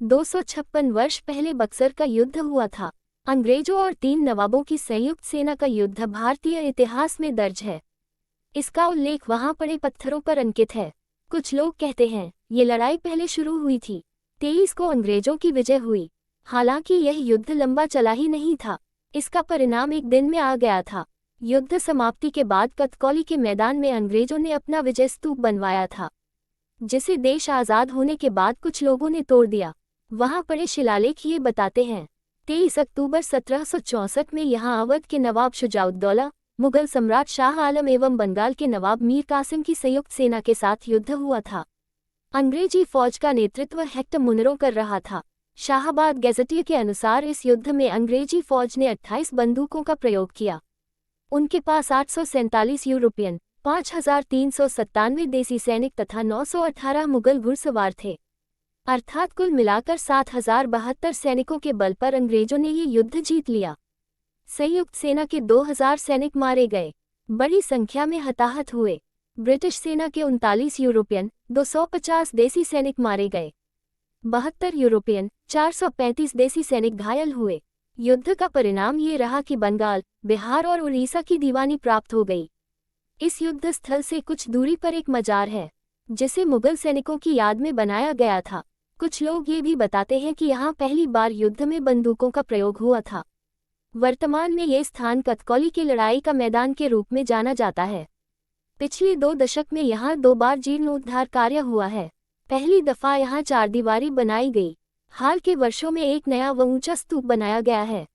256 वर्ष पहले बक्सर का युद्ध हुआ था। अंग्रेजों और 3 नवाबों की संयुक्त सेना का युद्ध भारतीय इतिहास में दर्ज है। इसका उल्लेख वहां पड़े पत्थरों पर अंकित है। कुछ लोग कहते हैं ये लड़ाई पहले शुरू हुई थी, 23 को अंग्रेजों की विजय हुई। हालांकि यह युद्ध लंबा चला ही नहीं था, इसका परिणाम एक दिन में आ गया था। युद्ध समाप्ति के बाद कतकौली के मैदान में अंग्रेजों ने अपना विजय स्तूप बनवाया था, जिसे देश आज़ाद होने के बाद कुछ लोगों ने तोड़ दिया। वहां पड़े शिलालेख ये बताते हैं 23 अक्टूबर 1764 में यहाँ अवध के नवाब शुजाउद्दौला, मुगल सम्राट शाह आलम एवं बंगाल के नवाब मीर कासिम की संयुक्त सेना के साथ युद्ध हुआ था। अंग्रेजी फौज का नेतृत्व हेक्टर मुनरो कर रहा था। शाहबाद गैजेटियर के अनुसार इस युद्ध में अंग्रेजी फौज ने 28 बंदूकों का प्रयोग किया। उनके पास 847 यूरोपियन, 5397 देसी सैनिक तथा 918 मुगल घुड़सवार थे। अर्थात कुल मिलाकर 7072 सैनिकों के बल पर अंग्रेजों ने ये युद्ध जीत लिया। संयुक्त सेना के 2000 सैनिक मारे गए, बड़ी संख्या में हताहत हुए। ब्रिटिश सेना के 39 यूरोपियन, 250 देसी सैनिक मारे गए। 72 यूरोपियन, 435 देसी सैनिक घायल हुए। युद्ध का परिणाम ये रहा कि बंगाल, बिहार और उड़ीसा की दीवानी प्राप्त हो गई। इस युद्ध स्थल से कुछ दूरी पर एक मजार है, जिसे मुगल सैनिकों की याद में बनाया गया था। कुछ लोग ये भी बताते हैं कि यहाँ पहली बार युद्ध में बंदूकों का प्रयोग हुआ था। वर्तमान में ये स्थान कतकौली की लड़ाई का मैदान के रूप में जाना जाता है। पिछले 2 दशक में यहाँ 2 बार जीर्णोद्धार कार्य हुआ है। पहली दफा यहाँ 4 दीवारी बनाई गई। हाल के वर्षों में एक नया व ऊंचा स्तूप बनाया गया है।